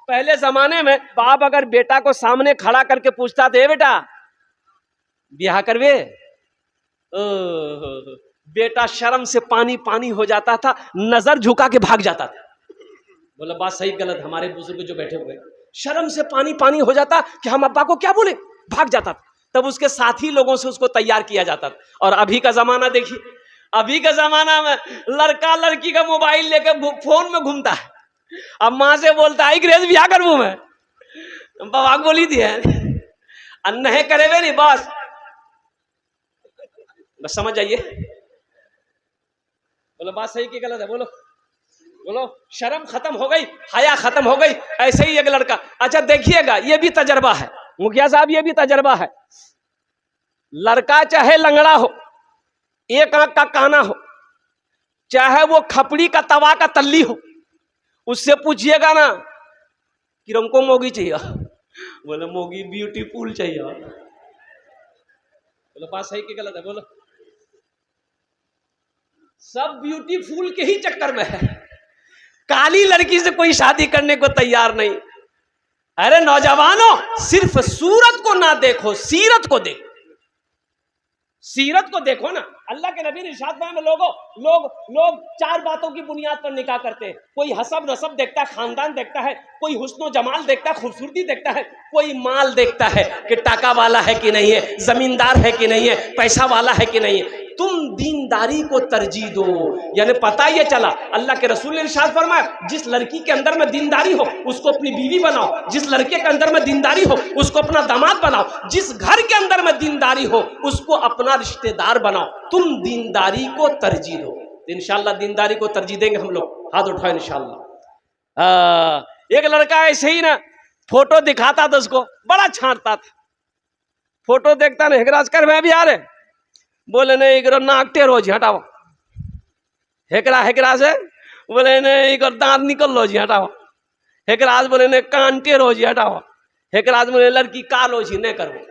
पहले जमाने में बाप अगर बेटा को सामने खड़ा करके पूछता थे बेटा ब्याह करवे, बेटा शर्म से पानी पानी हो जाता था, नजर झुका के भाग जाता था। बोला बात सही गलत, हमारे बुजुर्ग जो बैठे हुए शर्म से पानी पानी हो जाता कि हम अब्बा को क्या बोले, भाग जाता था। तब उसके साथी लोगों से उसको तैयार किया जाता था। और अभी का जमाना देखिए, अभी का जमाना में लड़का लड़की का मोबाइल लेकर फोन में घूमता है। अब माँ से बोलता है ग्रेज ब्याह करबू मैं, बाबा बोली थी नहीं करे नहीं, बस समझ जाइए। बोलो बात सही की गलत है, बोलो बोलो। शर्म खत्म हो गई, हया खत्म हो गई। ऐसे ही एक लड़का, अच्छा देखिएगा ये भी तजर्बा है मुखिया साहब, ये भी तजर्बा है। लड़का चाहे लंगड़ा हो, एक आंख का काना हो, चाहे वो खपड़ी का तवा का तल्ली हो, उससे पूछिएगा ना कि हमको मोगी चाहिए, बोले मोगी ब्यूटीफुल चाहिए। बोलो बात सही की गलत है, बोलो। सब ब्यूटीफुल के ही चक्कर में है, काली लड़की से कोई शादी करने को तैयार नहीं। अरे नौजवानों, सिर्फ सूरत को ना देखो, सीरत को देखो, सीरत को देखो ना। अल्लाह के नबी ने इरशाद फरमाया लोग चार बातों की बुनियाद पर निकाह करते हैं। कोई हसब नसब देखता है, खानदान देखता है, कोई हुस्न जमाल देखता है, खूबसूरती देखता है, कोई माल देखता है कि टाका वाला है कि नहीं है, जमींदार है कि नहीं है, पैसा वाला है कि नहीं है। तुम दीनदारी को तरजीह दो। यानी पता ये चला, अल्लाह के रसूल ने इरशाद फरमाया जिस लड़की के अंदर में दीनदारी हो उसको अपनी बीवी बनाओ, जिस लड़के के अंदर में दीनदारी हो उसको अपना दामाद बनाओ, जिस घर के अंदर में दीनदारी हो उसको अपना रिश्तेदार बनाओ। तुम दीनदारी को तरजीह दो। इंशाअल्लाह दीनदारी को तरजीह देंगे हम लोग, हाथ उठाओ इंशाअल्लाह। एक लड़का ऐसे ही ना फोटो दिखाता था, उसको बड़ा छांटता था। फोटो देखता ना, हेकराज कर मैं भी आ रहे, बोले नहीं करो नाक टेढ़ो जी हटाओ, हेकरा से बोले नहीं करो दांत निकल लो जी हटाओ, हेकराज बोले नहीं कान टेढ़ो जी हटाओ, हेकराज बोले लड़की कालो जी नहीं करो।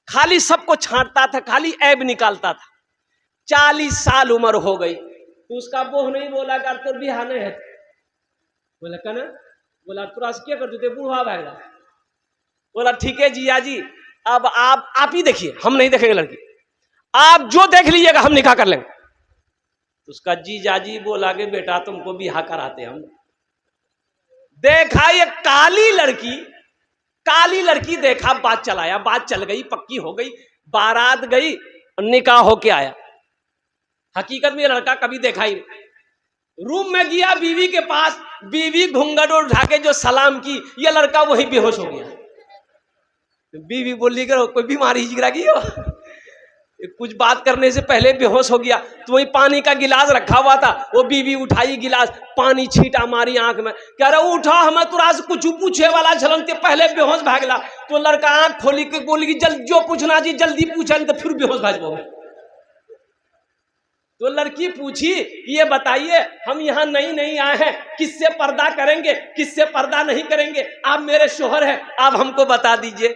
खाली सबको छांटता था, खाली ऐब निकालता था। 40 साल उम्र हो गई तो उसका बोह नहीं बोला कर तो बिहार नहीं है, बोला कहना, बोला तुरा से क्या कर देते बूढ़ा भागा। बोला ठीक है जिया जी, अब आप ही देखिए, हम नहीं देखेंगे लड़की, आप जो देख लीजिएगा हम निकाह कर लेंगे। तो उसका जीजाजी बोला कि बेटा तुमको बिहा कराते हम। देखा ये काली लड़की देखा, बात चलाया, बात चल गई, पक्की हो गई, बारात गई, निकाह होके आया। हकीकत में लड़का कभी देखा ही नहीं। रूम में गया बीवी के पास, बीवी घूंघट उठा के जो सलाम की, ये लड़का वही बेहोश हो गया। बीवी बोली करो कोई बीमारी जिगरा की हो, कुछ बात करने से पहले बेहोश हो गया। तो वही पानी का गिलास रखा हुआ था, वो बीवी उठाई गिलास, पानी छींटा मारी आंख में, कह रहा उठा हमें तुरा से कुछ पूछे वाला झलनते पहले बेहोश भागला। तो लड़का आंख खोली के बोली जल्दी जो पूछना जी जल्दी पूछा, नहीं तो फिर बेहोश भागो। तो लड़की पूछी ये बताइए हम यहाँ नहीं आए हैं, किससे पर्दा करेंगे किससे पर्दा नहीं करेंगे, आप मेरे शोहर हैं, आप हमको बता दीजिए।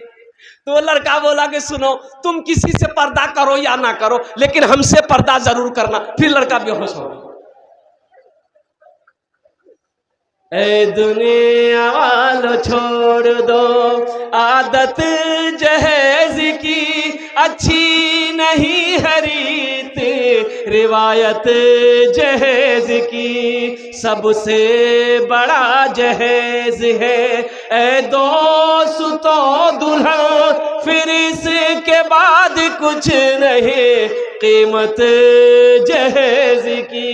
तो लड़का बोला कि सुनो तुम किसी से पर्दा करो या ना करो लेकिन हमसे पर्दा जरूर करना। फिर लड़का बेहोश हो गया। ए दुनिया वालों छोड़ दो आदत जहेज की, अच्छी नहीं हरीत रिवायत जहेज की, सबसे बड़ा जहेज है ए दोस्तों दुल्हन, फिर इसके बाद कुछ नहीं कीमत जहेज की।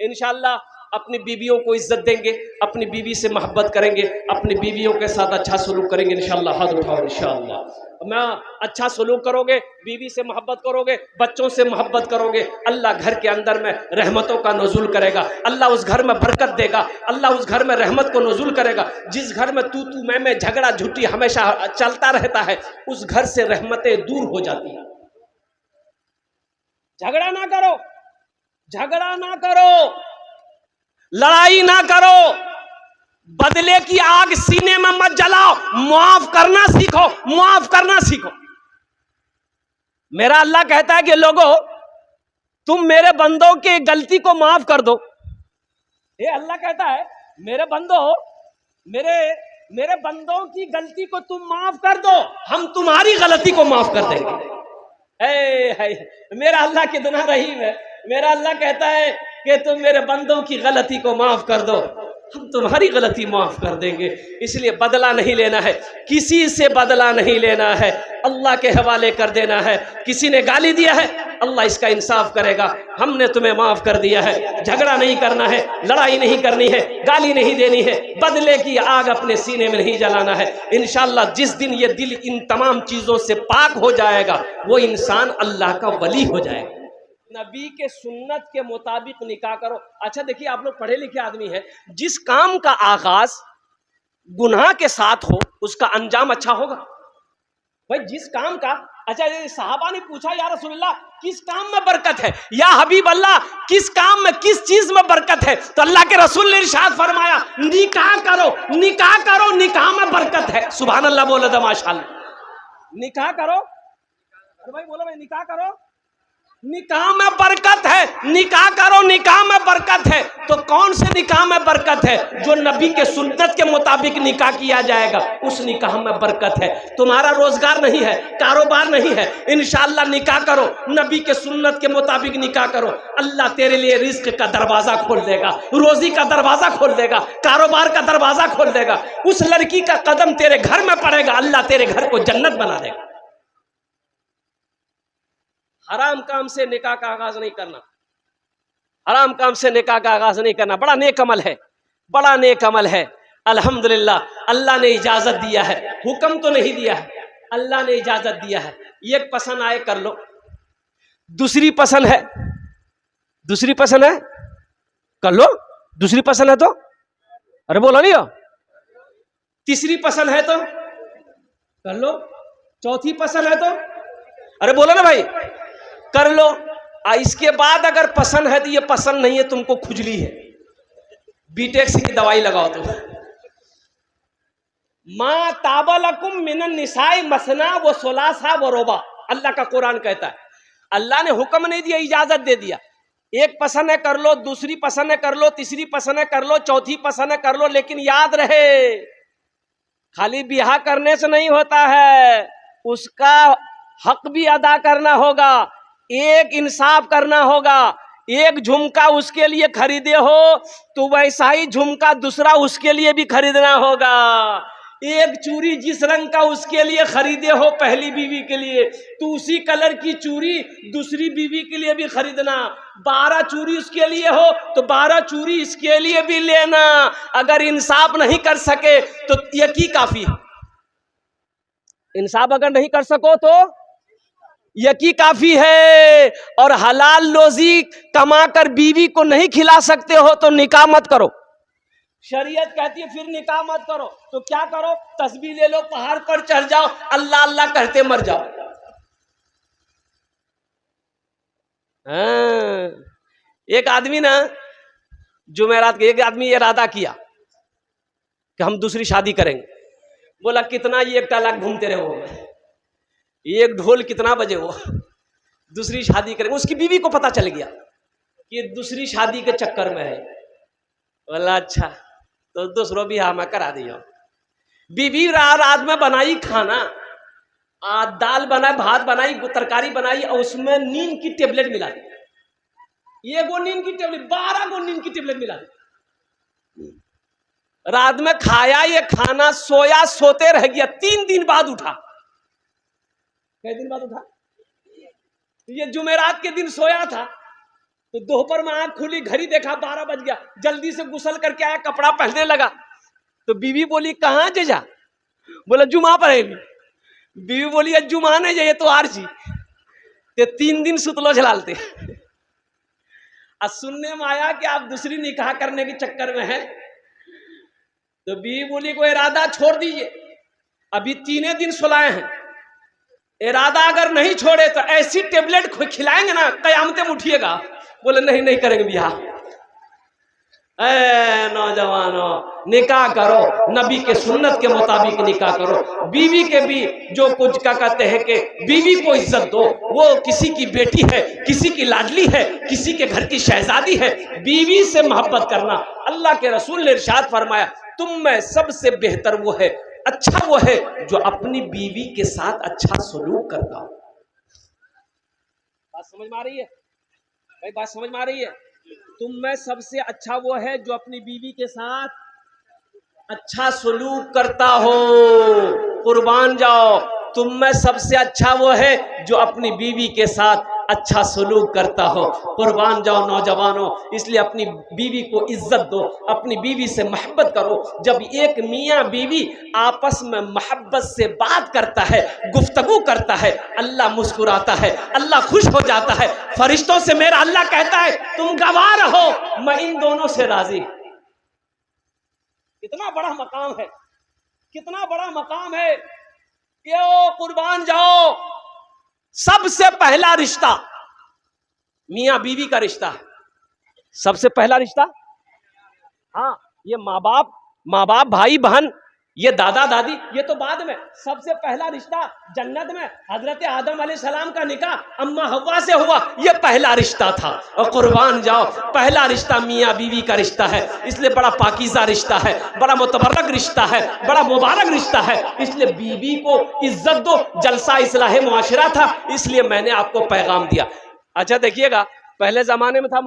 इंशाअल्लाह अपनी बीवियों को इज्जत देंगे, अपनी बीवी से मोहब्बत करेंगे, अपनी बीवियों के साथ अच्छा सलूक करेंगे इंशाअल्लाह। हाथ उठाओ इंशाअल्लाह। मैं अच्छा सलूक करोगे, बीवी से मोहब्बत करोगे, बच्चों से मोहब्बत करोगे, अल्लाह घर के अंदर में रहमतों का नुज़ूल करेगा, अल्लाह उस घर में बरकत देगा, अल्लाह उस घर में रहमत को नुज़ूल करेगा। जिस घर में तू मैं झगड़ा झुट्टी हमेशा चलता रहता है, उस घर से रहमतें दूर हो जाती हैं। झगड़ा ना करो, झगड़ा ना करो, लड़ाई ना करो, बदले की आग सीने में मत जलाओ, मुआफ करना सीखो, मुआफ करना सीखो। मेरा अल्लाह कहता है कि लोगों तुम मेरे बंदों की गलती को माफ कर दो। ये अल्लाह कहता है मेरे बंदो मेरे बंदों की गलती को तुम माफ कर दो, हम तुम्हारी गलती को माफ कर देंगे। मेरा अल्लाह कितना रहीम है। मेरा अल्लाह कहता है कि तुम मेरे बंदों की गलती को माफ कर दो, हम तुम्हारी गलती माफ कर देंगे। इसलिए बदला नहीं लेना है, किसी से बदला नहीं लेना है, अल्लाह के हवाले कर देना है। किसी ने गाली दिया है, अल्लाह इसका इंसाफ करेगा। हमने तुम्हें माफ कर दिया है। झगड़ा नहीं करना है, लड़ाई नहीं करनी है, गाली नहीं देनी है, बदले की आग अपने सीने में नहीं जलाना है। इंशाअल्लाह जिस दिन ये दिल इन तमाम चीजों से पाक हो जाएगा, वो इंसान अल्लाह का वली हो जाएगा। नबी के सुन्नत के मुताबिक निकाह करो। अच्छा देखिए, आप लोग पढ़े लिखे आदमी हैं, जिस काम का आगाज गुनाह के साथ हो उसका अंजाम अच्छा होगा। भाई जिस काम का, अच्छा ये साहबा ने पूछा या रसूलल्लाह किस काम में बरकत है, या हबीब अल्लाह किस काम में, किस चीज में बरकत है, तो अल्लाह के रसूल ने इरशाद फरमाया निकाह करो, निकाह करो, निकाह में बरकत है। सुभान अल्लाह बोलो तो माशाअल्लाह। निकाह करो, अरे भाई बोलो भाई, निकाह करो, निकाह में बरकत है। निकाह करो, निकाह में बरकत है। तो कौन से निकाह में बरकत है? जो नबी के सुन्नत के मुताबिक निकाह किया जाएगा, उस निकाह में बरकत है। तुम्हारा रोजगार नहीं है, कारोबार नहीं है, इंशाअल्लाह निकाह करो, नबी के सुन्नत के मुताबिक निकाह करो, अल्लाह तेरे लिए रिज्क का दरवाजा खोल देगा, रोजी का दरवाजा खोल देगा, कारोबार का दरवाजा खोल देगा। उस लड़की का कदम तेरे घर में पड़ेगा, अल्लाह तेरे घर को जन्नत बना देगा। हराम काम से निकाह का आगाज नहीं करना, हराम काम से निकाह का आगाज नहीं करना। बड़ा नेक अमल है, बड़ा नेक अमल है। अल्हम्दुलिल्लाह अल्लाह ने इजाजत दिया है, हुक्म तो नहीं दिया है, अल्लाह ने इजाजत दिया है। एक पसंद आए कर लो, दूसरी पसंद है, दूसरी पसंद है कर लो, दूसरी पसंद है तो, अरे बोलो नहीं हो, तीसरी पसंद है तो कर लो, चौथी पसंद है तो, अरे बोलो ना भाई, कर लो। इसके बाद अगर पसंद है तो ये पसंद नहीं है, तुमको खुजली है, बीटेक्स की दवाई लगाओ तुम। माँ ताबलकुम मिनन निसाई मसना व सुलासा व रोबा, अल्लाह का कुरान कहता है। अल्लाह ने हुक्म नहीं दिया, इजाजत दे दिया। एक पसंद है कर लो, दूसरी पसंद है कर लो, तीसरी पसंद है कर लो, चौथी पसंद है कर लो, लेकिन याद रहे खाली ब्याह करने से नहीं होता है, उसका हक भी अदा करना होगा, एक इंसाफ करना होगा। एक झुमका उसके लिए खरीदे हो तो वैसा ही झुमका दूसरा उसके लिए भी खरीदना होगा। एक चूड़ी जिस रंग का उसके लिए खरीदे हो पहली बीवी के लिए, तो उसी कलर की चूड़ी दूसरी बीवी के लिए भी खरीदना। 12 चूड़ी उसके लिए हो तो 12 चूड़ी इसके लिए भी लेना। अगर इंसाफ नहीं कर सके तो यकी काफी है। इंसाफ अगर नहीं कर सको तो यकी काफी है। और हलाल रोजी कमाकर बीवी को नहीं खिला सकते हो तो निकाह मत करो। शरीयत कहती है फिर निकाह मत करो, तो क्या करो, तस्बीह ले लो, पहाड़ पर चढ़ जाओ, अल्लाह अल्लाह करते मर जाओ। एक आदमी ना जुमेरात के, एक आदमी इरादा किया कि हम दूसरी शादी करेंगे। बोला कितना, ये 1 लाख घूमते रहो, एक ढोल कितना बजे हो, दूसरी शादी करेंगे। उसकी बीवी को पता चल गया कि दूसरी शादी के चक्कर में है। बोला अच्छा तो दूसरों भी मैं करा दिया। बीवी रात में बनाई खाना, दाल बनाई, भात बनाई, तरकारी बनाई, और उसमें नींद की टेबलेट मिला दी। ये गो नींद की टेबलेट, 12 गो नींद की टेबलेट मिला दी। रात में खाया ये खाना, सोया, सोते रह गया। 3 दिन बाद उठा। कई दिन बाद उठा? ये जुमेरात के दिन सोया था, तो दोपहर में आंख खुली, घड़ी देखा 12 बज गया। जल्दी से गुसल करके आया, कपड़ा पहनने लगा, तो बीवी बोली कहाँ जा? बोला जुमा पर है। बीवी बोली जुमा नहीं जाइए तो आर जी ते 3 दिन सुतलो झलालते। सुनने में आया कि आप दूसरी निकाह करने के चक्कर में हैं, तो बीवी बोली को इरादा छोड़ दीजिए, अभी 3 दिन सुलाए हैं, इरादा अगर नहीं छोड़े तो ऐसी टेबलेट खिलाएंगे ना कयामत में उठिएगा। बोले नहीं नहीं करेंगे ब्याह। नौजवानों निकाह करो, नबी के सुन्नत के मुताबिक निकाह करो। बीवी के भी जो कुछ का कहते हैं कि बीवी को इज्जत दो, वो किसी की बेटी है, किसी की लाडली है, किसी के घर की शहजादी है। बीवी से मोहब्बत करना, अल्लाह के रसूल ने इरशाद फरमाया तुम में सबसे बेहतर वो है, अच्छा वो है जो अपनी बीवी के साथ अच्छा सलूक करता हो। बात समझ में आ रही है भाई? बात समझ में आ रही है? तुम में सबसे अच्छा वो है जो अपनी बीवी के साथ अच्छा सलूक करता हो। कुर्बान जाओ, तुम में सबसे अच्छा वो है जो अपनी बीवी के साथ अच्छा सलूक करता हो। कुर्बान जाओ नौजवानों, इसलिए अपनी बीवी को इज्जत दो, अपनी बीवी से मोहब्बत करो। जब एक मियाँ बीवी आपस में मोहब्बत से बात करता है, गुफ्तगू करता है, अल्लाह मुस्कुराता है, अल्लाह खुश हो जाता है। फरिश्तों से मेरा अल्लाह कहता है तुम गवाह रहो, मैं इन दोनों से राजी। कितना बड़ा मकाम है, कितना बड़ा मकाम है। यो कुर्बान जाओ, सबसे पहला रिश्ता मियां बीवी का रिश्ता है। सबसे पहला रिश्ता, हाँ, ये माँ बाप भाई बहन, ये दादा दादी, ये तो बाद में। सबसे पहला रिश्ता जन्नत में हजरत आदम अलैहिस्सलाम का निकाह अम्मा हव्वा से हुआ, ये पहला रिश्ता था। और कुर्बान जाओ, पहला रिश्ता मियाँ बीवी का रिश्ता है, इसलिए बड़ा पाकीज़ा रिश्ता है, बड़ा मुतबर्रक रिश्ता है, बड़ा मुबारक रिश्ता है। इसलिए बीवी को इज्जत दो, जलसा इस्लाह मुआशरा था, इसलिए मैंने आपको पैगाम दिया। अच्छा देखिएगा, पहले ज़माने में था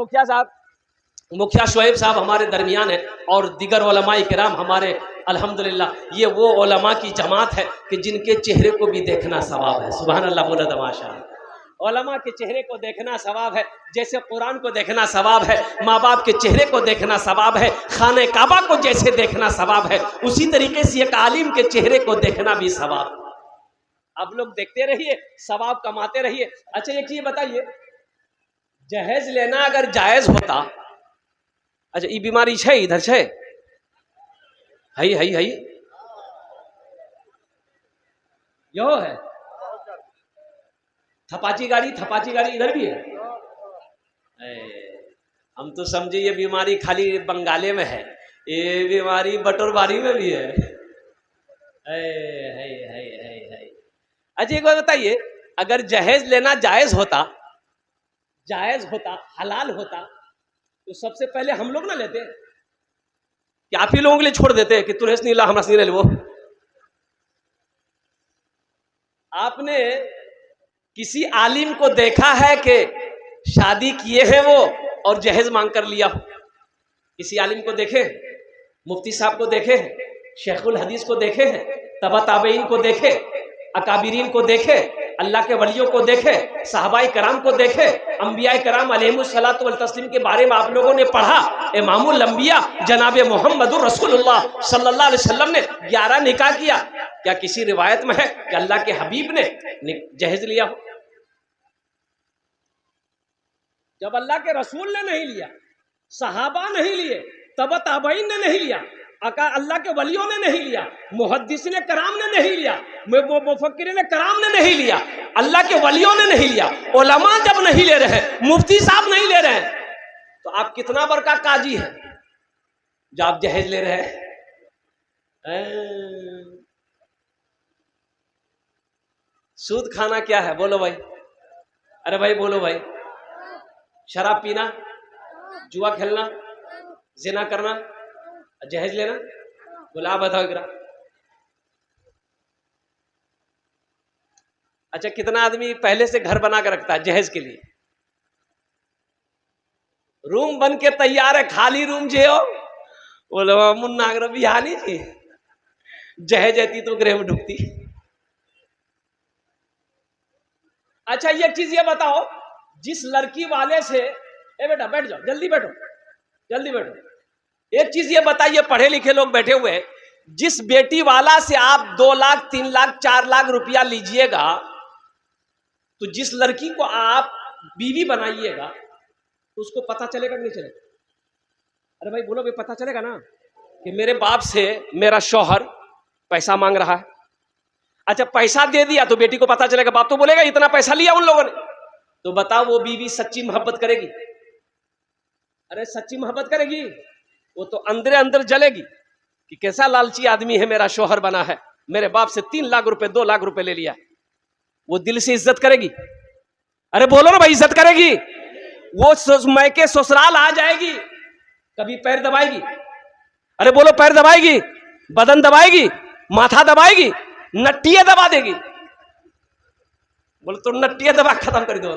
मुखिया शोएब साहब हमारे दरमियान है, और दिगर उलमाए किराम हमारे, अल्हम्दुलिल्लाह ये वो उलमा की जमात है कि जिनके चेहरे को भी देखना सवाब है। सुभान अल्लाह, बोला तमाशा। उलमा के चेहरे को देखना सवाब है, जैसे कुरान को देखना सवाब है, माँ बाप के चेहरे को देखना सवाब है, खाने काबा को जैसे देखना सवाब है, उसी तरीके से एक आलिम के चेहरे को देखना भी सवाब। आप लोग देखते रहिए, सवाब कमाते रहिए। अच्छा एक चीज बताइए, जहेज लेना अगर जायज होता, अच्छा ये बीमारी है इधर है, हई यो है थपाची गाड़ी इधर भी है। हम तो समझे ये बीमारी खाली बंगाले में है, ये बीमारी बटोरबारी में भी है। अच्छा एक बात बताइए, अगर जहेज लेना जायज होता, हलाल होता, तो सबसे पहले हम लोग ना लेते, कि आप ही लोगों के लिए छोड़ देते कि तुरेश नीला हमरा से ले वो। आपने किसी आलिम को देखा है कि शादी किए हैं वो और जहेज मांग कर लिया हो? किसी आलिम को देखे? मुफ्ती साहब को देखे हैं, शेखुल हदीस को देखे हैं, तबा ताबईन को देखे, अकाबिरीन को देखे, अल्लाह के वलियों को देखे, साहबाए कराम को देखे, अंबिया कराम अलैहिमुस्सलातु वल तस्लीम के बारे में आप लोगों ने पढ़ा। इमामुल अंबिया जनाब मुहम्मदुर रसूलुल्लाह सल्लल्लाहु अलैहि वसल्लम ने 11 निकाह किया। क्या किसी रिवायत में है कि अल्लाह के हबीब ने जहेज लिया हो? जब अल्लाह के रसूल ने नहीं लिया, सहाबा नहीं लिए, तबा ताबईन ने नहीं लिया, अल्लाह के वलियों ने नहीं लिया, मुहद्दिसीन कराम ने नहीं लिया, मुफक्किरीन कराम ने नहीं लिया, अल्लाह के वलियों ने नहीं लिया, उलमा जब नहीं ले रहे, मुफ्ती साहब नहीं ले रहे, तो आप कितना बड़का काजी है जो आप जहेज ले रहे हैं? सूद खाना क्या है बोलो भाई? अरे भाई बोलो भाई। शराब पीना, जुआ खेलना, जिना करना, जहेज लेना, बोला बताओ इकरा। अच्छा कितना आदमी पहले से घर बना कर रखता है जहेज के लिए? रूम बन के तैयार है, खाली रूम जे हो बोलो मुन्ना बिहानी जी जहेज आती तो गृह में ढुकती। अच्छा ये चीज ये बताओ, जिस लड़की वाले से, ए बेटा बैठ जाओ, जल्दी बैठो, एक चीज ये बताइए, पढ़े लिखे लोग बैठे हुए हैं, जिस बेटी वाला से आप 2 लाख 3 लाख 4 लाख रुपया लीजिएगा, तो जिस लड़की को आप बीवी बनाइएगा तो उसको पता चलेगा कि नहीं चलेगा? अरे भाई बोलो भाई, पता चलेगा ना कि मेरे बाप से मेरा शौहर पैसा मांग रहा है। अच्छा पैसा दे दिया तो बेटी को पता चलेगा, बाप तो बोलेगा इतना पैसा लिया उन लोगों ने, तो बताओ वो बीवी सच्ची मोहब्बत करेगी? अरे सच्ची मोहब्बत करेगी? वो तो अंदर अंदर जलेगी कि कैसा लालची आदमी है, मेरा शौहर बना है, मेरे बाप से 3 लाख रुपए 2 लाख रुपए ले लिया। वो दिल से इज्जत करेगी? अरे बोलो ना भाई, इज्जत करेगी? वो मैके ससुराल आ जाएगी, कभी पैर दबाएगी? अरे बोलो, पैर दबाएगी, बदन दबाएगी, माथा दबाएगी, नट्टियां दबा देगी। बोलो तो नट्टियां दबा खत्म कर दो।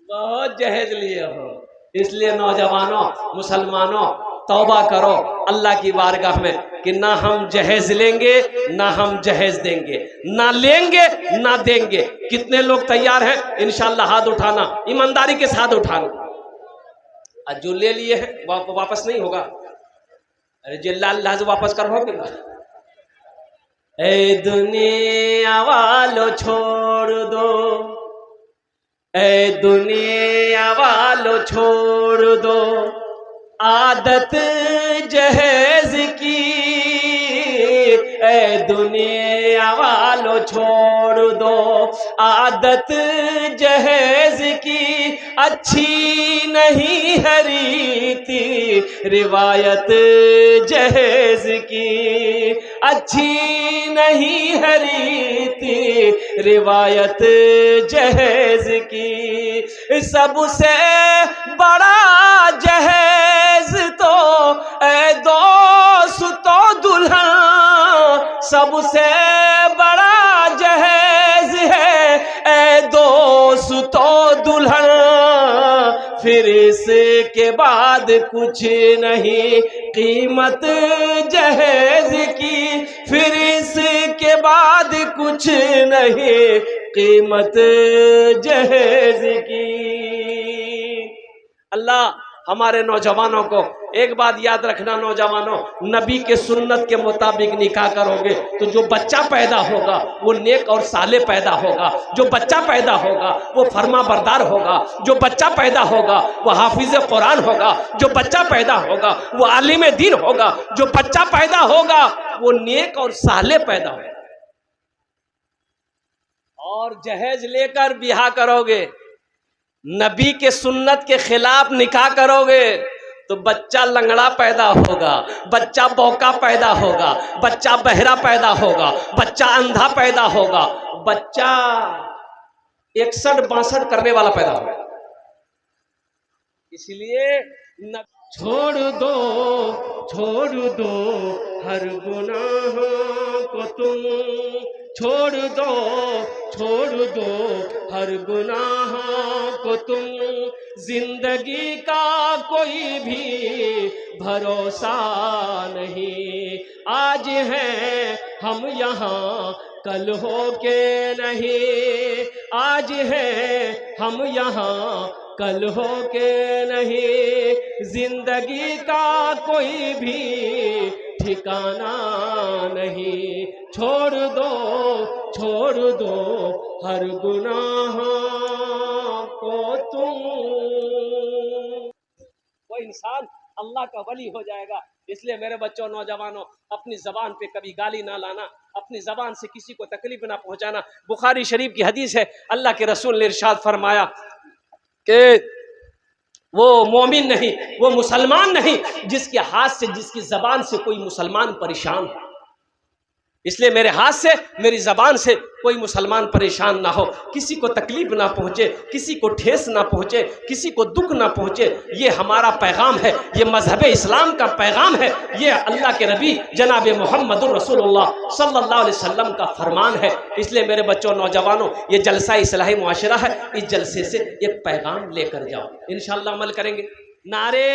बहुत जहेज लिए हो, इसलिए नौजवानों, मुसलमानों, तौबा करो अल्लाह की बारगाह में कि ना हम जहेज लेंगे ना हम जहेज देंगे, ना लेंगे ना देंगे। कितने लोग तैयार हैं? इंशाअल्लाह हाथ उठाना, ईमानदारी के साथ उठाना। और जो ले लिए हैं वापस नहीं होगा। अरे जिल्ला अल्लाह से वापस करवाओगे ना। ए दुनिया वालों छोड़ दो, ए दुनिया वालों छोड़ दो आदत जहेज की, ए दुनिया वालों छोड़ दो आदत जहेज की। अच्छी नहीं है रीति रिवायत जहेज की, अच्छी नहीं है रीति रिवायत जहेज की। सबसे बड़ा जहेज तो ए दोस्तों दुल्हन, सबसे बड़ा जहेज है ए दोस्तों दुल्हन। फिर इसके बाद कुछ नहीं कीमत जहेज की, फिर इसके बाद कुछ नहीं कीमत जहेज की। अल्लाह हमारे नौजवानों को एक बात याद रखना, नौजवानों, नबी के सुन्नत के मुताबिक निकाह करोगे तो जो बच्चा पैदा होगा वो नेक और साले पैदा होगा, जो बच्चा पैदा होगा वो फर्मा बरदार होगा, जो बच्चा पैदा होगा वो हाफिज कुरान होगा, जो बच्चा पैदा होगा वो आलिम दीन होगा, जो बच्चा पैदा होगा वो नेक और साले पैदा होगा। और जहेज लेकर बिहा करोगे, नबी के सुन्नत के खिलाफ निकाह करोगे तो बच्चा लंगड़ा पैदा होगा, बच्चा बौका पैदा होगा, बच्चा बहरा पैदा होगा, बच्चा अंधा पैदा होगा, बच्चा 61-62 करने वाला पैदा होगा। इसलिए छोड़ दो हर गुनाह को तुम, छोड़ दो हर गुनाह को तुम। जिंदगी का कोई भी भरोसा नहीं, आज हैं हम यहाँ कल हो के नहीं, आज हैं हम यहाँ कल हो के नहीं। जिंदगी का कोई भी ठिकाना नहीं, छोड़ दो हर गुनाह को तुम। वो इंसान अल्लाह का वली हो जाएगा। इसलिए मेरे बच्चों, नौजवानों, अपनी जबान पे कभी गाली ना लाना, अपनी जबान से किसी को तकलीफ ना पहुंचाना। बुखारी शरीफ की हदीस है, अल्लाह के रसूल ने इरशाद फरमाया कि वो मोमिन नहीं, वो मुसलमान नहीं जिसके हाथ से, जिसकी जबान से कोई मुसलमान परेशान हो। इसलिए मेरे हाथ से, मेरी जबान से कोई मुसलमान परेशान ना हो, किसी को तकलीफ ना पहुंचे, किसी को ठेस ना पहुंचे, किसी को दुख ना पहुंचे। ये हमारा पैगाम है, ये मजहब इस्लाम का पैगाम है, ये अल्लाह के नबी जनाब मोहम्मदुर रसूलुल्लाह सल्लल्लाहु अलैहि वसल्लम का फरमान है। इसलिए मेरे बच्चों, नौजवानों, ये जलसा इस्लाही मुआशरा है, इस जलसे से एक पैगाम लेकर जाओ, इंशाअल्लाह अमल करेंगे। नारे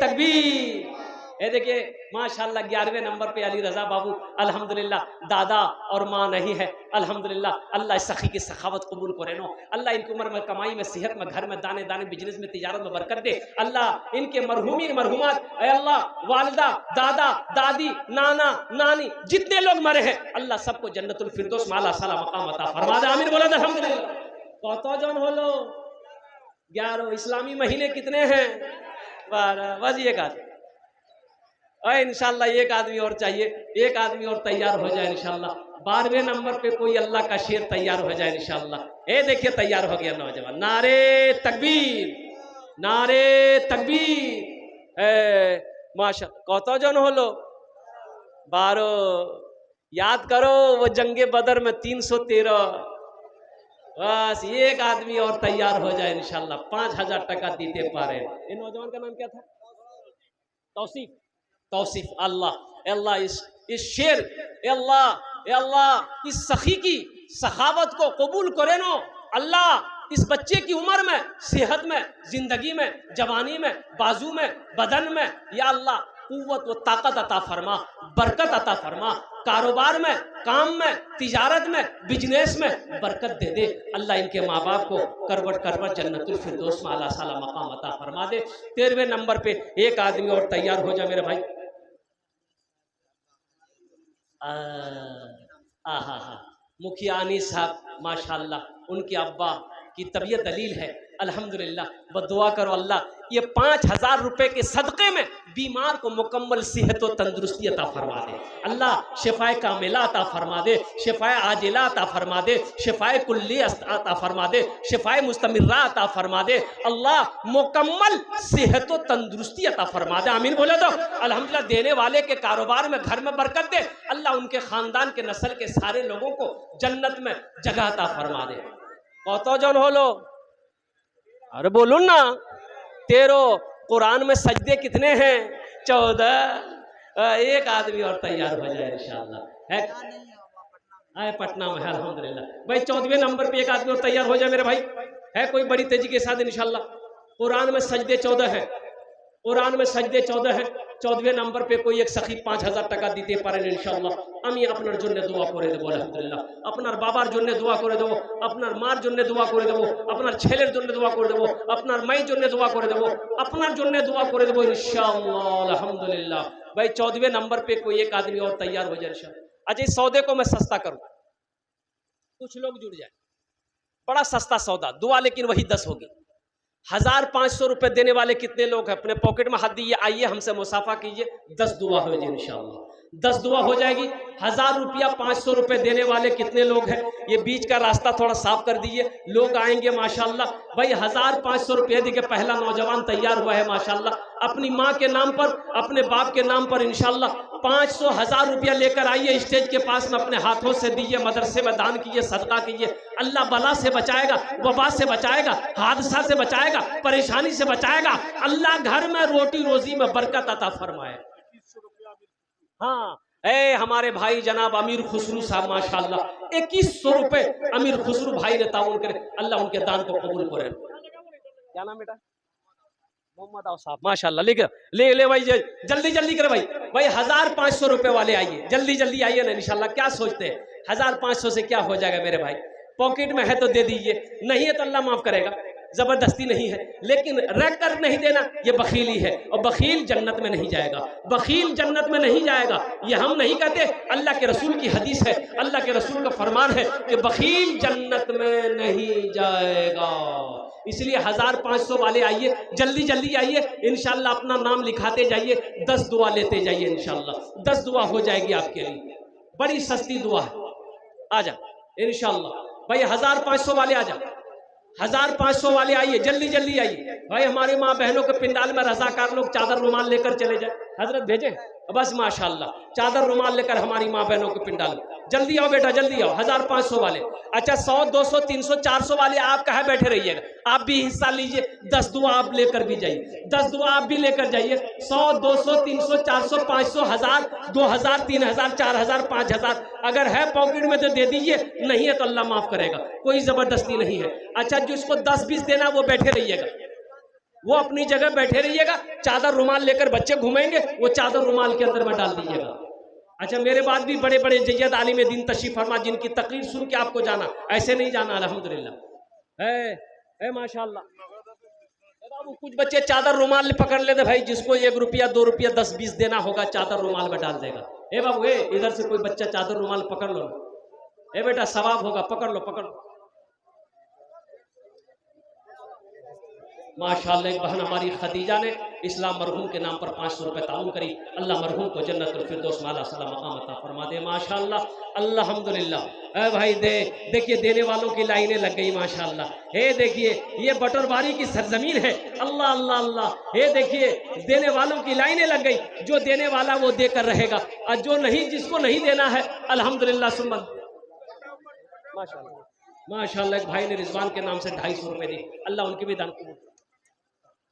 तकबीर। ये देखिए माशाल्लाह 11वें नंबर पे अली रजा बाबू, अल्हम्दुलिल्लाह, दादा और माँ नहीं है, अल्हम्दुलिल्लाह। अल्लाह इस सखी की सखावत कबूल करे नो, अल्लाह इनकी उम्र में, कमाई में, सेहत में, घर में, दाने दाने, बिजनेस में, तिजारत में बरकत दे। अल्लाह इनके मरहूमीन मरहूमात, अल्लाह वालिदा, दादा, दादी, नाना, नानी, जितने लोग मरे हैं, अल्लाह सबको जन्नतुल फिरदौस माला साला मकाम अता फरमा दे। आमीन बोला अल्हम्दुलिल्लाह। कतो जन होलो 11। इस्लामी महीने कितने हैं? 12। बस एक आदमी, इंशाल्लाह एक आदमी और चाहिए, एक आदमी और तैयार हो जाए इंशाल्लाह। 12वें नंबर पे कोई अल्लाह का शेर तैयार हो जाए इंशाल्लाह। ये देखिए तैयार हो गया नौजवान। नारे तकबीर, नारे तकबीर। माशा कौतो जन होलो 12। याद करो वो जंगे बदर में 313। बस एक आदमी और तैयार हो जाए इंशाल्लाह। 5000 टका दीते पा रहे। ये नौजवान का नाम क्या था? तौसीफ। तौसीफ अल्लाह अल्लाह इस शेर अल्लाह इस सखी की सखावत को कबूल करे नो अल्लाह। इस बच्चे की उम्र में, सेहत में, जिंदगी में, जवानी में, बाजू में, बदन में या अल्लाह कुव्वत व ताकत अता फरमा, बरकत अता फरमा, कारोबार में, काम में, तिजारत में, बिजनेस में बरकत दे दे अल्लाह। इनके माँ बाप को करवट करवट जन्नतुल फिरदौस में आला साला मकाम अता फरमा दे। 13वें नंबर पे एक आदमी और तैयार हो जा मेरे भाई। मुखिया अनीस साहब माशाल्लाह, उनके अब्बा की तबीयत दलील है अल्हम्दुलिल्लाह। बदुआ करो अल्लाह ये 5000 रुपए के सदक़े में बीमार को मुकम्मल सेहत और तंदुरुस्ती अता फरमा दे अल्लाह। शिफाए कामिला अता फरमा दे, शिफाए आजिला अता फरमा दे, शिफाए कुल्ली अता फरमा दे, शिफाए मुस्तमिर्रा अता फरमा दे अल्लाह। मुकम्मल सेहत और तंदुरुस्ती अता फरमा दे, आमीन बोले तो अल्हम्दुलिल्लाह। देने वाले के कारोबार में, घर में बरकत दे अल्लाह। उनके खानदान के नस्ल के सारे लोगों को जन्नत में जगह अता फरमा दे। कौतो जन हो लो, अरे बोलो ना। 13 कुरान में सजदे कितने हैं? 14। एक आदमी और तैयार हो जाए इंशाअल्लाह। है पटना में है अल्हम्दुलिल्लाह भाई। 14वें नंबर पे एक आदमी और तैयार हो जाए मेरे भाई। है कोई बड़ी तेजी के साथ इंशाअल्लाह। कुरान में सजदे 14 हैं, कुरान में सजदे 14 हैं। 14वें नंबर पे कोई एक सखी 5000 টাকা দিতে পারেন ইনশাআল্লাহ। আমি আপনার জন্য দোয়া করে দেব আলহামদুলিল্লাহ। আপনার বাবার জন্য দোয়া করে দেব, আপনার মার জন্য দোয়া করে দেব, আপনার ছেলের জন্য দোয়া করে দেব, আপনার মায়ের জন্য দোয়া করে দেব, আপনার জন্য দোয়া করে দেব इंशाअल्लाह अल्हम्दुलिल्लाह। भाई 14वें नंबर पे कोई एक आदमी और तैयार हो जाए इंशाअल्लाह। अच्छा इस सौदे को मैं सस्ता करूं, कुछ लोग जुड़ जाए। बड़ा सस्ता सौदा, दुआ लेकिन वही 10 होगी। 1500 रुपए देने वाले कितने लोग हैं? अपने पॉकेट में हाथ दिए, आइए हमसे मुसाफा कीजिए। 10 दुआ हो जाए इंशाअल्लाह, 10 दुआ हो जाएगी। 1000 रुपया 500 रुपए देने वाले कितने लोग हैं? ये बीच का रास्ता थोड़ा साफ कर दीजिए, लोग आएंगे माशाल्लाह। भाई 1500 रुपये देखिए, पहला नौजवान तैयार हुआ है माशाल्लाह। अपनी माँ के नाम पर, अपने बाप के नाम पर इंशाल्लाह 500 1000 रुपया लेकर आइए स्टेज के पास में, अपने हाथों से दीजिए, मदरसे में दान कीजिए, सदका कीजिए। अल्लाह बला से बचाएगा, वबा से बचाएगा, हादसा से बचाएगा, परेशानी से बचाएगा अल्लाह। घर में रोटी रोजी में बरकत अता फरमाए। हाँ ए हमारे भाई जनाब अमीर खुसरू साहब माशाल्लाह 2100 रुपए अमीर खुसरू भाई ने ताउन करे, अल्लाह उनके दान को कबूल करे। क्या नाम बेटा? मोहम्मद आओ साहब माशाल्लाह। ले भाई जल्दी जल्दी करे भाई। भाई 1500 रुपए वाले आइए, जल्दी जल्दी आइए ना इंशाल्लाह। क्या सोचते हैं 1500 से क्या हो जाएगा मेरे भाई? पॉकेट में है तो दे दीजिए, नहीं है तो अल्लाह माफ करेगा। जबरदस्ती नहीं है, लेकिन रख कर नहीं देना ये बखीली है, और बखील जन्नत में नहीं जाएगा, बखील जन्नत में नहीं जाएगा। ये हम नहीं कहते, अल्लाह के रसूल की हदीस है, अल्लाह के रसूल का फरमान है कि बखील जन्नत में नहीं जाएगा। इसलिए 1500 वाले आइए, जल्दी जल्दी आइए इंशाल्लाह। अपना नाम लिखाते जाइए, 10 दुआ लेते जाइए इंशाल्लाह। 10 दुआ हो जाएगी आपके लिए, बड़ी सस्ती दुआ है। आ जा इंशाल्लाह भाई। 1500 वाले आ जा, 1500 वाले आइए, जल्दी जल्दी आइए भाई। हमारी माँ बहनों के पिंडाल में रजाकार लोग चादर रुमाल लेकर चले जाए, हजरत भेजे बस माशाल्लाह। चादर रुमाल लेकर हमारी माँ बहनों के पिंडाल में जल्दी आओ बेटा, जल्दी आओ। 1500 वाले। अच्छा 100 200 300 400 वाले आप कहाँ बैठे रहिएगा, आप भी हिस्सा लीजिए। 10 दुआ आप लेकर भी जाइए, 10 दुआ आप भी लेकर जाइए। 100 200 300 400 500 1000 2000 3000 4000 5000 अगर है पॉकेट में तो दे दीजिए, नहीं है तो अल्लाह माफ करेगा, कोई जबरदस्ती नहीं है। अच्छा जिसको 10-20 देना वो बैठे रहिएगा, वो अपनी जगह बैठे रहिएगा। चादर रुमाल लेकर बच्चे घूमेंगे, वो चादर रुमाल के अंदर में डाल दीजिएगा। अच्छा मेरे बाद भी बड़े बड़े जय्यद आलिम दीन तशरीफ फरमा, जिनकी तकरीर सुन के आपको जाना, ऐसे नहीं जाना अल्हम्दुलिल्लाह है माशाल्लाह। बाबू कुछ बच्चे चादर रुमाल पकड़ लेते भाई, जिसको 1 रुपया 2 रुपया 10-20 देना होगा चादर रुमाल में डाल देगा। ए बाबू इधर से कोई बच्चा चादर रुमाल पकड़ लो, ए बेटा सवाब होगा, पकड़ लो पकड़ लो। माशाल्लाह एक बहन हमारी खदीजा ने इस्लाम मरहूम के नाम पर 500 रुपए ताउन करी। अल्लाह मरहूम को जन्नतुल फिरदौस माला सलाम मकाम अता फरमा दे माशाल्लाह अल्हम्दुलिल्लाह। भाई देखिए देने वालों की लाइनें लग गई माशाल्लाह। देखिए ये बटरबारी की सरजमीन है, अल्लाह अल्लाह अल्लाह। देखिए देने वालों की लाइनें लग गई, जो देने वाला वो देकर रहेगा, और जो नहीं, जिसको नहीं देना है अल्हम्दुलिल्लाह सुम्मा माशाल्लाह। माशाल्लाह एक भाई ने रिजवान के नाम से 250 रुपए दी, अल्लाह उनकी भी दान कबूल।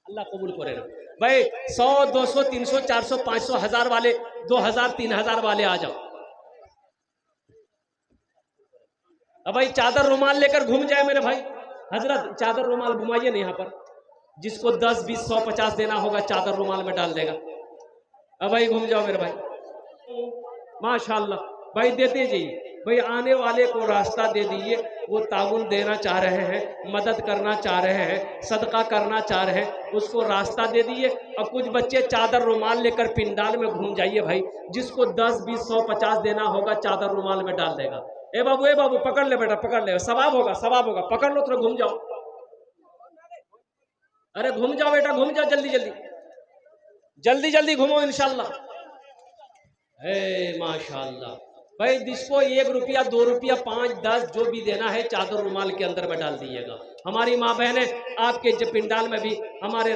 अल्लाह कबूल करे ना भाई। 100 200 300 400 500 1000 वाले 2000 3000 वाले आ जाओ। अब भाई चादर रुमाल लेकर घूम जाए मेरे भाई। हजरत चादर रुमाल घुमाइए ना यहाँ पर, जिसको 10 20 100 50 देना होगा चादर रुमाल में डाल देगा। अब भाई घूम जाओ मेरे भाई, माशाल्लाह भाई देते जाइए भाई। आने वाले को रास्ता दे दीजिए, वो ताउन देना चाह रहे हैं, मदद करना चाह रहे हैं, सदका करना चाह रहे हैं, उसको रास्ता दे दीजिए। और कुछ बच्चे चादर रुमाल लेकर पिंडाल में घूम जाइए भाई, जिसको 10 20 100 50 देना होगा चादर रुमाल में डाल देगा। ए बाबू पकड़ ले बेटा, पकड़ ले, सवाब होगा सवाब होगा, पकड़ लो तो घूम जाओ। अरे घूम जाओ बेटा, घूम जाओ, जल्दी जल्दी जल्दी जल्दी घूमो इंशाल्लाह। हे माशाल्लाह भाई, जिसको 1 रुपया 2 रुपया 5 10 जो भी देना है चादर रुमाल के अंदर में डाल दीजिएगा। हमारी माँ बहनें आपके पिंडाल में भी हमारे